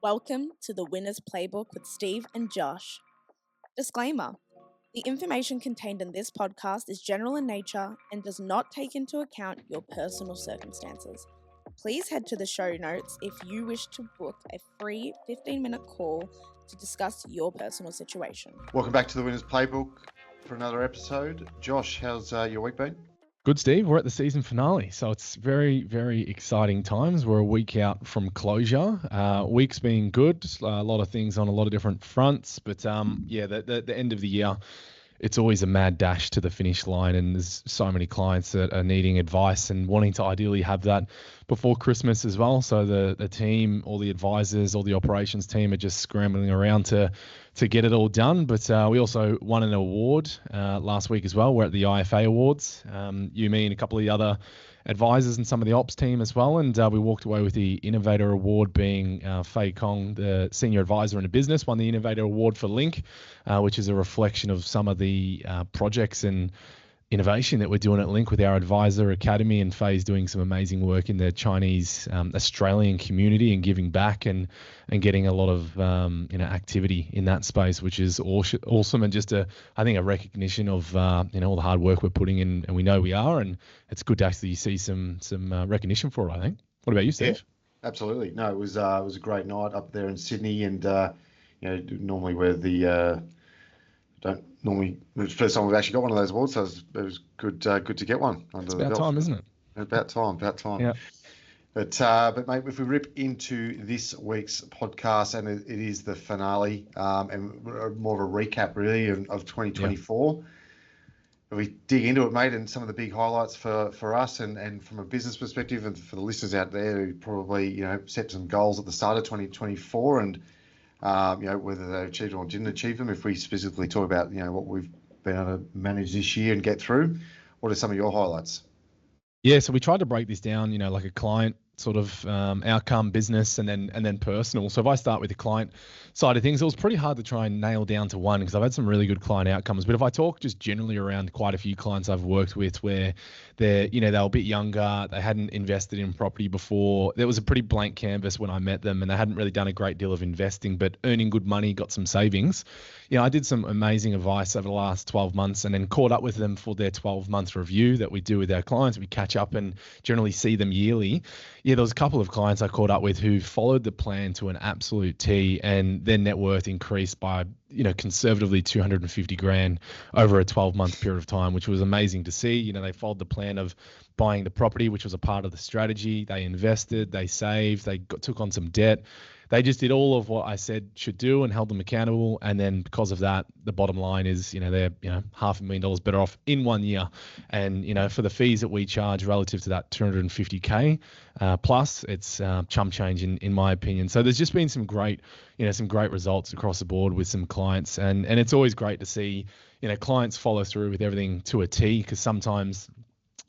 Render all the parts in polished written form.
Welcome to the Winner's Playbook with Steve and Josh. Disclaimer: the information contained in this podcast is general in nature and does not take into account your personal circumstances. Please head to the show notes if you wish to book a free 15-minute call to discuss your personal situation. Welcome back to the Winner's Playbook for another episode. Josh, how's your week been? Good, Steve. We're at the season finale, so it's very, very exciting times. We're a week out from closure. Week's been good. A lot of things on a lot of different fronts, but the end of the year, it's always a mad dash to the finish line, and there's so many clients that are needing advice and wanting to ideally have that before Christmas as well. So the team, all the advisors, all the operations team are just scrambling around to get it all done. But we also won an award last week as well. We're at the IFA Awards. You, me, and a couple of the other advisors and some of the ops team as well. And we walked away with the Innovator Award, being Fei Kong, the senior advisor in a business, won the Innovator Award for Link, which is a reflection of some of the projects and innovation that we're doing at Link with our advisor academy, and Fei's doing some amazing work in the Chinese Australian community and giving back and getting a lot of activity in that space, which is awesome, and just I think a recognition of all the hard work we're putting in, and we know we are, and it's good to actually see some recognition for it, I think. What about you, Steve? Yeah, absolutely. No, it was a great night up there in Sydney, and normally we're the it's the first time we've actually got one of those awards, so it was good to get one under It's the about belt. time, isn't it? About time. Yeah. But mate, if we rip into this week's podcast, and it is the finale, and more of a recap really of 2024. If we dig into it, mate, and some of the big highlights for us and from a business perspective, and for the listeners out there who probably set some goals at the start of 2024, and whether they achieved or didn't achieve them. If we specifically talk about what we've been able to manage this year and get through, what are some of your highlights? Yeah, so we tried to break this down, like a client sort of outcome, business, and then personal. So if I start with the client side of things, it was pretty hard to try and nail down to one, because I've had some really good client outcomes. But if I talk just generally around quite a few clients I've worked with where they were a bit younger, they hadn't invested in property before, there was a pretty blank canvas when I met them, and they hadn't really done a great deal of investing, but earning good money, got some savings. I did some amazing advice over the last 12 months, and then caught up with them for their 12-month review that we do with our clients. We catch up and generally see them yearly. There was a couple of clients I caught up with who followed the plan to an absolute T, and their net worth increased by, conservatively 250 grand over a 12-month period of time, which was amazing to see. They followed the plan of buying the property, which was a part of the strategy. They invested, they saved, took on some debt. They just did all of what I said should do and held them accountable. And then because of that, the bottom line is, they're, $500,000 better off in 1 year. And, for the fees that we charge relative to that 250K plus, it's chump change in my opinion. So there's just been some great results across the board with some clients. And it's always great to see, clients follow through with everything to a T, because sometimes,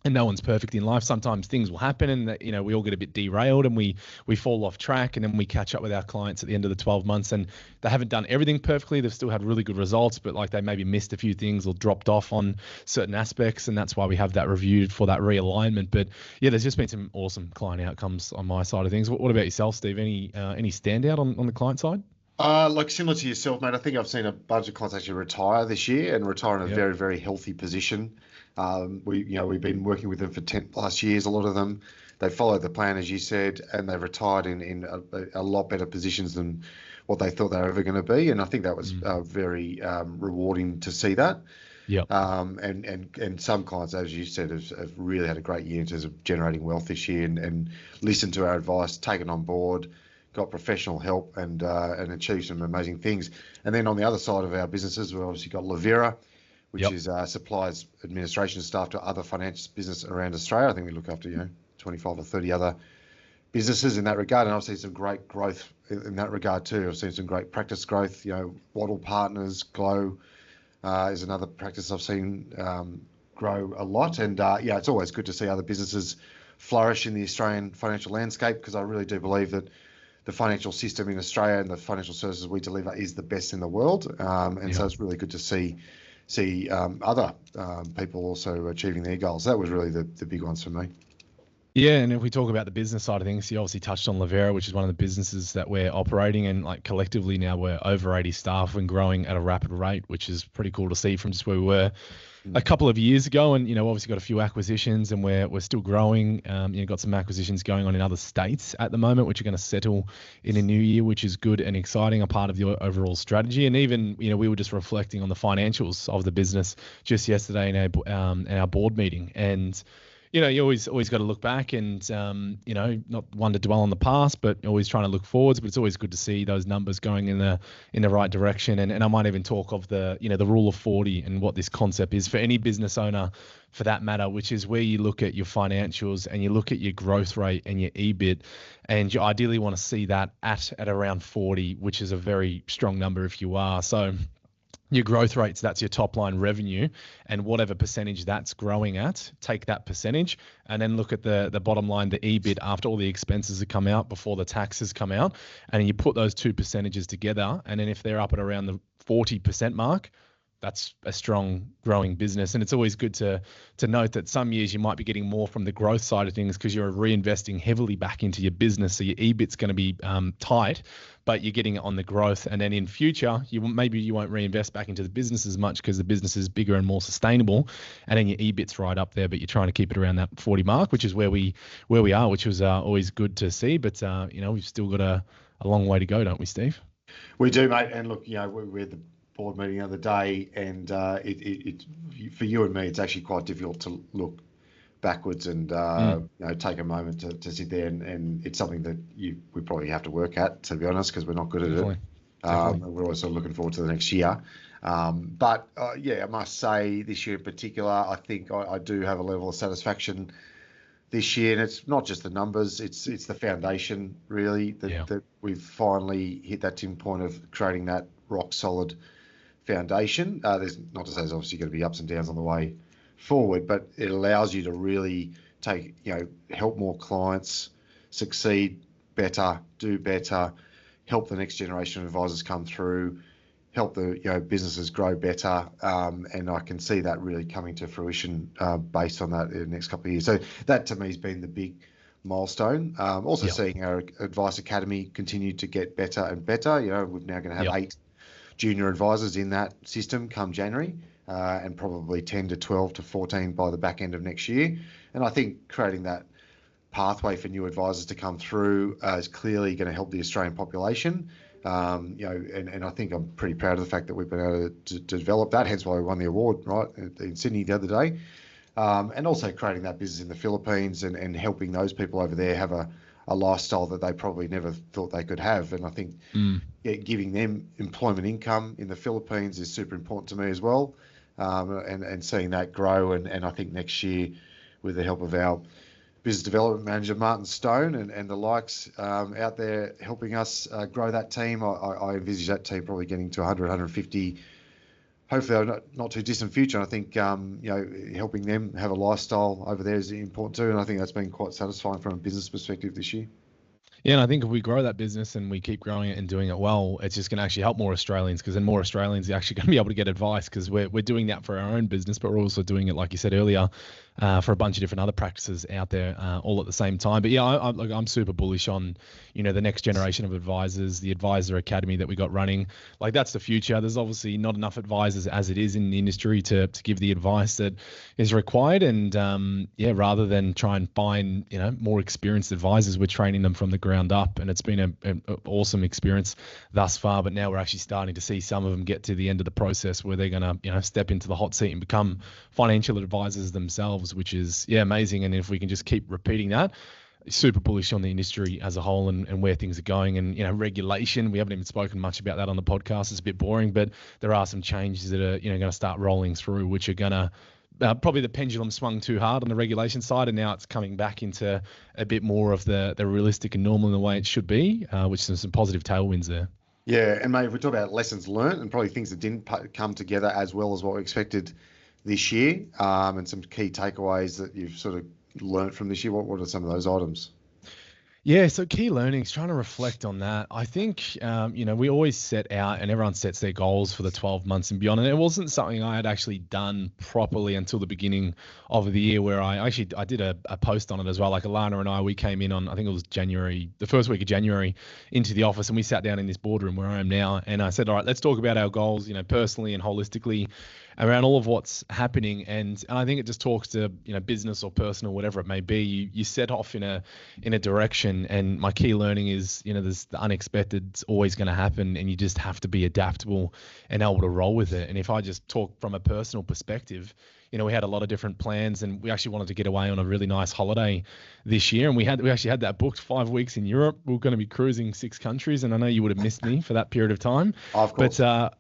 and no one's perfect in life, sometimes things will happen, and we all get a bit derailed, and we fall off track, and then we catch up with our clients at the end of the 12 months, and they haven't done everything perfectly. They've still had really good results, but like they maybe missed a few things or dropped off on certain aspects, and that's why we have that reviewed for that realignment. But yeah, there's just been some awesome client outcomes on my side of things. What about yourself, Steve? Any standout on the client side? Similar to yourself, mate, I think I've seen a bunch of clients actually retire this year, and retire in a very, very healthy position. We've been working with them for 10 plus years. A lot of them, they followed the plan, as you said, and they retired in a lot better positions than what they thought they were ever going to be. And I think that was very rewarding to see that. Yeah. And some clients, as you said, have really had a great year in terms of generating wealth this year, and listened to our advice, taken on board, got professional help, and achieved some amazing things. And then on the other side of our businesses, we've obviously got Levera, which is supplies administration staff to other financial business around Australia. I think we look after 25 or 30 other businesses in that regard, and I've seen some great growth in that regard too. I've seen some great practice growth. Waddle Partners, Glow is another practice I've seen grow a lot, and it's always good to see other businesses flourish in the Australian financial landscape, because I really do believe that the financial system in Australia and the financial services we deliver is the best in the world, so it's really good to see other people also achieving their goals. That was really the big ones for me. Yeah, and if we talk about the business side of things, you obviously touched on Lavera, which is one of the businesses that we're operating, and like collectively now we're over 80 staff and growing at a rapid rate, which is pretty cool to see from just where we were a couple of years ago. And obviously got a few acquisitions, and we're still growing. Got some acquisitions going on in other states at the moment, which are going to settle in a new year, which is good and exciting, a part of the overall strategy. And even we were just reflecting on the financials of the business just yesterday in our board meeting. And you always got to look back and, not one to dwell on the past, but always trying to look forwards. But it's always good to see those numbers going in the right direction. And I might even talk of the rule of 40 and what this concept is for any business owner, for that matter, which is where you look at your financials and you look at your growth rate and your EBIT, and you ideally want to see that at around 40, which is a very strong number if you are. So your growth rates, that's your top line revenue, and whatever percentage that's growing at, take that percentage and then look at the bottom line, the EBIT, after all the expenses have come out, before the taxes come out, and you put those two percentages together, and then if they're up at around the 40% mark, that's a strong growing business. And it's always good to note that some years you might be getting more from the growth side of things because you're reinvesting heavily back into your business. So your EBIT's going to be tight, but you're getting it on the growth. And then in future, maybe you won't reinvest back into the business as much because the business is bigger and more sustainable. And then your EBIT's right up there, but you're trying to keep it around that 40 mark, which is where we are, which was always good to see. But we've still got a long way to go, don't we, Steve? We do, mate. And look, we're the board meeting the other day, and it for you and me, it's actually quite difficult to look backwards and take a moment to sit there, and it's something that we probably have to work at, to be honest, because we're not good at it. We're also looking forward to the next year. But I must say this year in particular, I think I do have a level of satisfaction this year, and it's not just the numbers, it's the foundation really that we've finally hit that tipping point of creating that rock solid foundation. There's not to say there's obviously going to be ups and downs on the way forward, but it allows you to really help more clients succeed better, do better, help the next generation of advisors come through, help the businesses grow better, and I can see that really coming to fruition based on that in the next couple of years. So that to me has been the big milestone. Also seeing our Advice Academy continue to get better and better. We're now going to have 8 junior advisors in that system come January, and probably 10 to 12 to 14 by the back end of next year. And I think creating that pathway for new advisors to come through is clearly going to help the Australian population. And I think I'm pretty proud of the fact that we've been able to develop that, hence why we won the award, right, in Sydney the other day. And also creating that business in the Philippines and helping those people over there have a lifestyle that they probably never thought they could have. And I think giving them employment income in the Philippines is super important to me as well, and seeing that grow. And I think next year, with the help of our business development manager, Martin Stone, and the likes out there helping us grow that team, I envisage that team probably getting to 100, 150, hopefully not too distant future. And I think helping them have a lifestyle over there is important too. And I think that's been quite satisfying from a business perspective this year. Yeah, and I think if we grow that business and we keep growing it and doing it well, it's just going to actually help more Australians, because then more Australians are actually going to be able to get advice, because we're doing that for our own business, but we're also doing it, like you said earlier, for a bunch of different other practices out there all at the same time. But yeah, I'm super bullish on, the next generation of advisors, the Advisor Academy that we got running. Like, that's the future. There's obviously not enough advisors as it is in the industry to give the advice that is required. And rather than try and find, more experienced advisors, we're training them from the ground up. And it's been an awesome experience thus far. But now we're actually starting to see some of them get to the end of the process where they're going to, step into the hot seat and become financial advisors themselves, which is, amazing. And if we can just keep repeating that, super bullish on the industry as a whole and where things are going. And, regulation, we haven't even spoken much about that on the podcast. It's a bit boring, but there are some changes that are, going to start rolling through, which are going to, probably the pendulum swung too hard on the regulation side, and now it's coming back into a bit more of the realistic and normal in the way it should be, which is some positive tailwinds there. Yeah, and mate, if we talk about lessons learned and probably things that didn't come together as well as what we expected this year, and some key takeaways that you've sort of learned from this year, what are some of those items? Yeah, so key learnings, trying to reflect on that. I think, we always set out and everyone sets their goals for the 12 months and beyond. And it wasn't something I had actually done properly until the beginning of the year where I did a post on it as well. Like Alana and we came in on, I think it was January, the first week of January into the office and we sat down in this boardroom where I am now. And I said, all right, let's talk about our goals, personally and holistically around all of what's happening. And I think it just talks to, business or personal, whatever it may be. You set off in a direction. And my key learning is, there's the unexpected's always going to happen, and you just have to be adaptable and able to roll with it. And if I just talk from a personal perspective, we had a lot of different plans, and we actually wanted to get away on a really nice holiday this year. And we actually had that booked 5 weeks in Europe. We were going to be cruising 6 countries, and I know you would have missed me for that period of time. Of course. But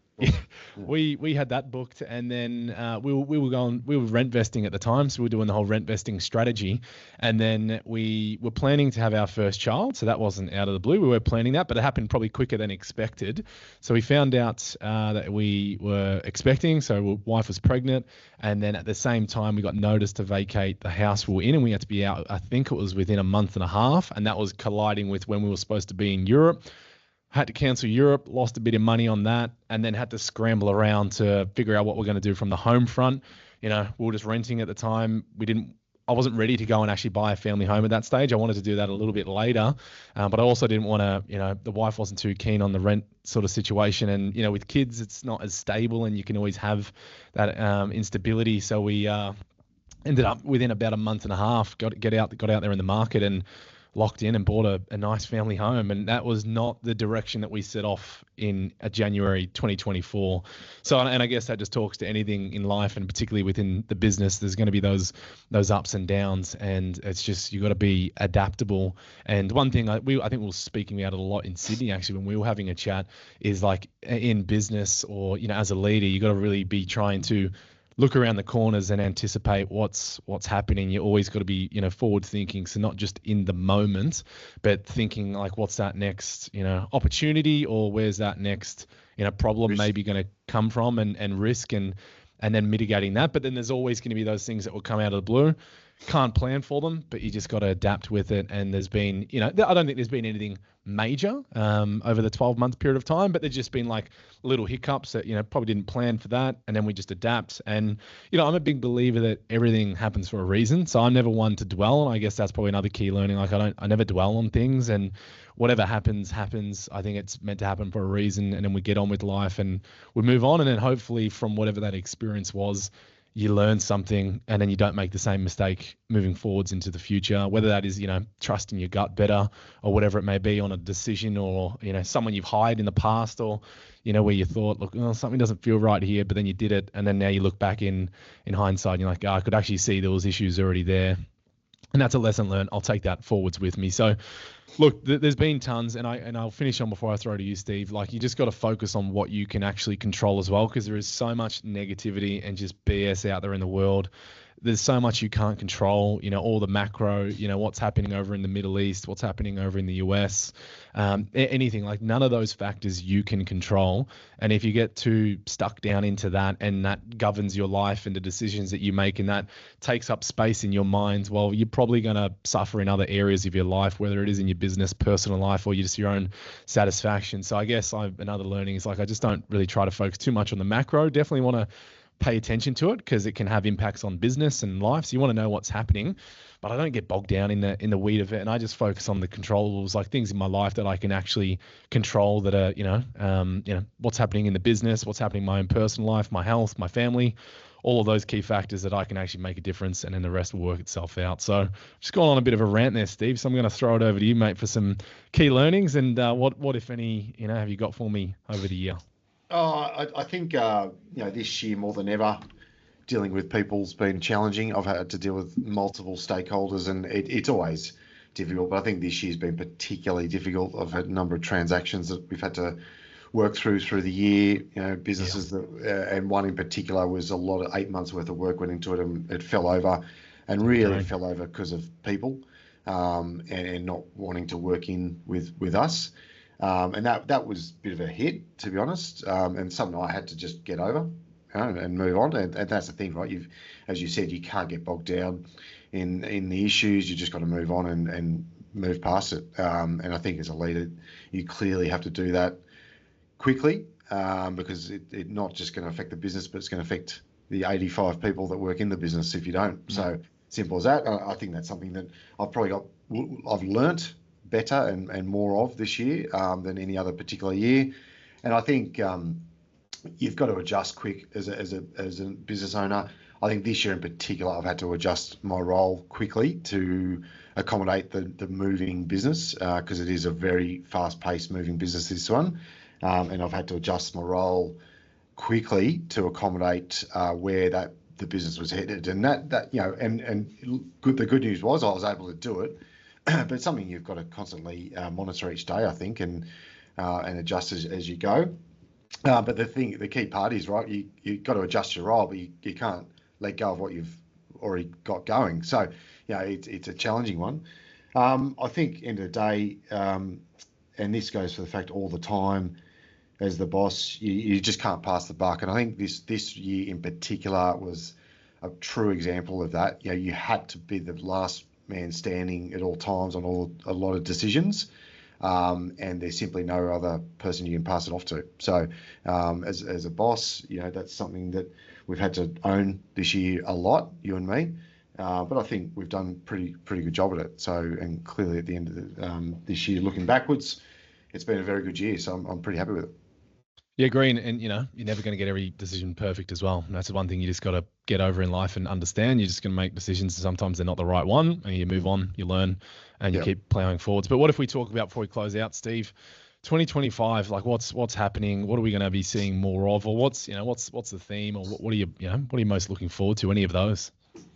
we had that booked, and then we were rent vesting at the time, so we were doing the whole rent vesting strategy, and then we were planning to have our first child. So that wasn't out of the blue. We were planning that, but it happened probably quicker than expected. So we found out that we were expecting. So wife was pregnant, and then at the same time we got notice to vacate the house we were in, and we had to be out. I think it was within a month and a half, and that was colliding with when we were supposed to be in Europe. Had to cancel Europe, lost a bit of money on that, and then had to scramble around to figure out what we're going to do from the home front. We were just renting at the time. I wasn't ready to go and actually buy a family home at that stage. I wanted to do that a little bit later, but I also didn't want to, the wife wasn't too keen on the rent sort of situation. And, with kids, it's not as stable and you can always have that instability. So we ended up within about a month and a half, got out there in the market and locked in and bought a nice family home. And that was not the direction that we set off in January 2024. So, and I guess that just talks to anything in life, and particularly within the business, there's going to be those ups and downs, and it's just, you got to be adaptable. And one thing I think we were speaking about it a lot in Sydney, actually, when we were having a chat, is like in business or, as a leader, you got to really be trying to look around the corners and anticipate what's happening. You always got to be, forward thinking. So not just in the moment, but thinking like, what's that next, opportunity, or where's that next, problem Risk. maybe going to come from, and risk, and then mitigating that. But then there's always going to be those things that will come out of the blue. Can't plan for them, but you just got to adapt with it. And there's been, I don't think there's been anything major over the 12-month period of time, but there's just been like little hiccups that, probably didn't plan for that. And then we just adapt. And, I'm a big believer that everything happens for a reason. So I'm never one to dwell. And I guess that's probably another key learning. Like I never dwell on things, and whatever happens. I think it's meant to happen for a reason. And then we get on with life and we move on. And then hopefully from whatever that experience was, you learn something, and then you don't make the same mistake moving forwards into the future, whether that is, trusting your gut better, or whatever it may be on a decision, or, someone you've hired in the past, or, where you thought, look, something doesn't feel right here, but then you did it. And then now you look back in hindsight and you're like, I could actually see there was issues already there. And that's a lesson learned. I'll take that forwards with me. So look, there's been tons, and I'll finish on before I throw to you, Steve. Like, you just got to focus on what you can actually control as well, because there is so much negativity and just BS out there in the world. There's so much you can't control, all the macro, what's happening over in the Middle East, what's happening over in the US, anything. Like, none of those factors you can control. And if you get too stuck down into that, and that governs your life and the decisions that you make, and that takes up space in your mind, well, you're probably going to suffer in other areas of your life, whether it is in your business, personal life, or just your own satisfaction. So I guess another learning is, like, I just don't really try to focus too much on the macro. Definitely want to pay attention to it, because it can have impacts on business and life. So you want to know what's happening, but I don't get bogged down in the weed of it. And I just focus on the controllables, like things in my life that I can actually control, that are, what's happening in the business, what's happening in my own personal life, my health, my family, all of those key factors that I can actually make a difference, and then the rest will work itself out. So just going on a bit of a rant there, Steve. So I'm going to throw it over to you, mate, for some key learnings, and what if any, have you got for me over the year? I think, this year more than ever, dealing with people's been challenging. I've had to deal with multiple stakeholders, and it's always difficult, but I think this year's been particularly difficult. I've had a number of transactions that we've had to work through the year, businesses that, and one in particular was a lot of 8 months worth of work went into it, and it fell over, and really fell over because of people, and not wanting to work in with us. And that was a bit of a hit, to be honest, and something I had to just get over, and move on. And that's the thing, right? As you said, you can't get bogged down in the issues. You just got to move on and move past it. And I think as a leader, you clearly have to do that quickly, because it's not just going to affect the business, but it's going to affect the 85 people that work in the business if you don't. So simple as that. I think that's something that I've learnt better and more of this year than any other particular year. And I think you've got to adjust quick as a business owner. I think this year in particular, I've had to adjust my role quickly to accommodate the moving business, because it is a very fast-paced moving business, this one. And I've had to adjust my role quickly to accommodate where the business was headed. And the good news was I was able to do it, but it's something you've got to constantly monitor each day, I think, and adjust as you go. But the key part is, right, you've got to adjust your role, but you can't let go of what you've already got going. So, it's a challenging one. I think end of the day, and this goes for the fact all the time, as the boss, you just can't pass the buck. And I think this year in particular was a true example of that. You had to be the last man standing at all times on a lot of decisions. And there's simply no other person you can pass it off to. So as a boss, that's something that we've had to own this year a lot, you and me. But I think we've done pretty good job at it. So, and clearly at the end of this year, looking backwards, it's been a very good year. So I'm pretty happy with it. Yeah, agree. And you're never going to get every decision perfect as well. And that's the one thing you just got to get over in life and understand. You're just going to make decisions, and sometimes they're not the right one, and you move on, you learn, and you keep plowing forwards. But what if we talk about, before we close out, Steve, 2025, like what's happening? What are we going to be seeing more of, or what's the theme, or what are you most looking forward to? Any of those?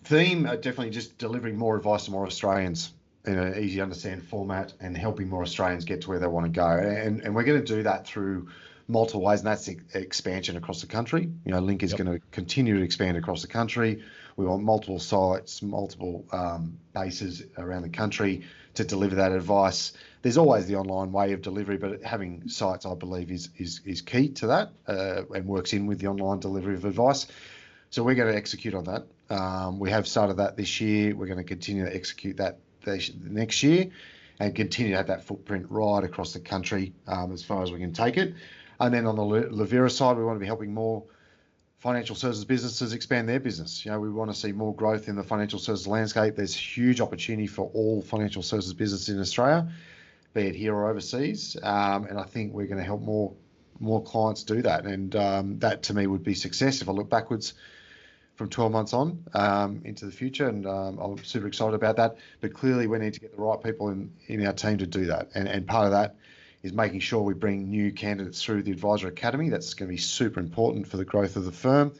Theme, definitely just delivering more advice to more Australians in an easy to understand format, and helping more Australians get to where they want to go. And we're going to do that through multiple ways, and that's expansion across the country. Link is going to continue to expand across the country. We want multiple sites, multiple bases around the country to deliver that advice. There's always the online way of delivery, but having sites, I believe, is key to that, and works in with the online delivery of advice. So we're going to execute on that. We have started that this year. We're going to continue to execute that next year, and continue to have that footprint right across the country as far as we can take it. And then on the Levera side, we want to be helping more financial services businesses expand their business. We want to see more growth in the financial services landscape. There's huge opportunity for all financial services businesses in Australia, be it here or overseas. And I think we're going to help more clients do that. And that to me would be success if I look backwards from 12 months on into the future. And I'm super excited about that. But clearly we need to get the right people in our team to do that. And part of that is making sure we bring new candidates through the Advisor Academy. That's going to be super important for the growth of the firm.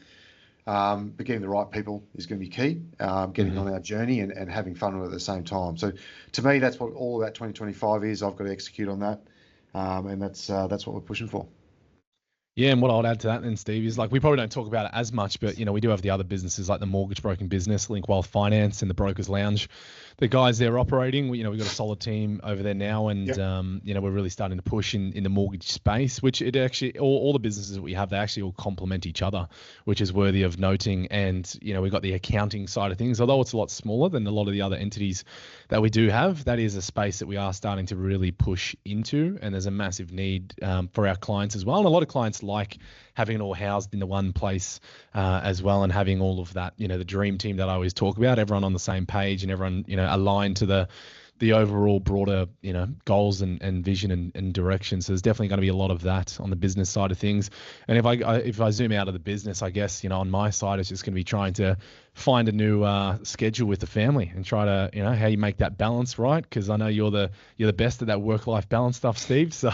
But getting the right people is going to be key, getting on our journey and having fun with it at the same time. So to me, that's what all of that 2025 is. I've got to execute on that. And that's what we're pushing for. Yeah, and what I'd add to that then, Steve, is like we probably don't talk about it as much, but we do have the other businesses like the mortgage broking business, Link Wealth Finance, and the Brokers Lounge. The guys there operating, we've got a solid team over there now, and we're really starting to push in the mortgage space, which it actually all the businesses that we have, they actually all complement each other, which is worthy of noting. And we've got the accounting side of things, although it's a lot smaller than a lot of the other entities that we do have. That is a space that we are starting to really push into, and there's a massive need for our clients as well. And a lot of clients like having it all housed in the one place as well, and having all of that, the dream team that I always talk about, everyone on the same page and everyone, aligned to the overall broader, goals and vision and direction. So there's definitely going to be a lot of that on the business side of things. And if I zoom out of the business, I guess, on my side, it's just going to be trying to find a new schedule with the family and try to, how you make that balance right. Because I know you're the best at that work-life balance stuff, Steve. So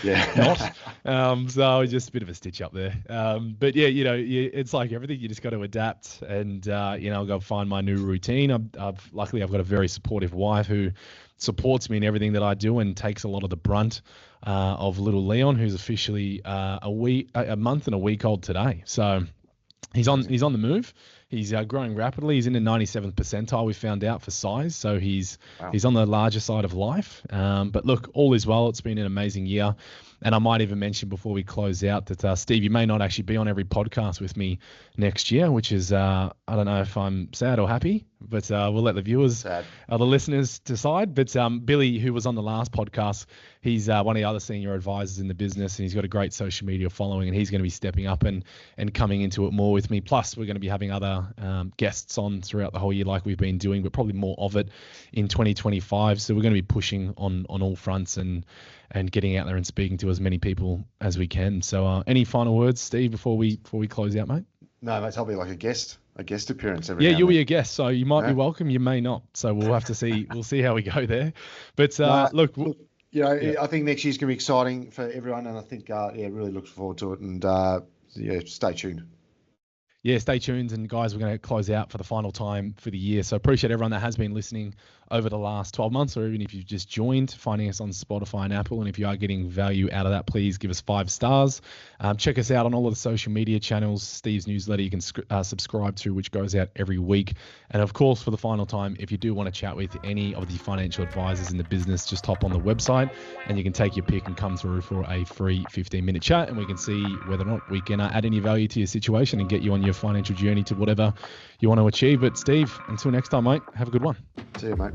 so just a bit of a stitch up there. But yeah, it's like everything. You just got to adapt, and I'll go find my new routine. Luckily I've got a very supportive wife who supports me in everything that I do and takes a lot of the brunt of little Leon, who's officially a month and a week old today. So he's on the move. He's growing rapidly. He's in the 97th percentile, we found out, for size. So he's Wow. on the larger side of life. But look, all is well. It's been an amazing year. And I might even mention before we close out that, Steve, you may not actually be on every podcast with me next year, which is, I don't know if I'm sad or happy, but we'll let the viewers or the listeners decide. But Billy, who was on the last podcast, he's one of the other senior advisors in the business, and he's got a great social media following, and he's going to be stepping up and coming into it more with me. Plus, we're going to be having other guests on throughout the whole year like we've been doing, but probably more of it in 2025. So we're going to be pushing on all fronts and getting out there and speaking to as many people as we can. So any final words, Steve, before we close out, mate? No, mate, I'll be like a guest appearance every Yeah, now you'll and be a guest, so you might be welcome, you may not. So we'll have to see. We'll see how we go there. But look, I think next year's gonna be exciting for everyone, and I think really looks forward to it. And stay tuned. Yeah, stay tuned. And guys, we're going to close out for the final time for the year. So appreciate everyone that has been listening over the last 12 months, or even if you've just joined, finding us on Spotify and Apple. And if you are getting value out of that, please give us 5 stars. Check us out on all of the social media channels. Steve's newsletter you can subscribe to, which goes out every week. And of course, for the final time, if you do want to chat with any of the financial advisors in the business, just hop on the website and you can take your pick and come through for a free 15-minute chat, and we can see whether or not we can add any value to your situation and get you on your financial journey to whatever you want to achieve. But Steve, until next time, mate, have a good one. See you, mate.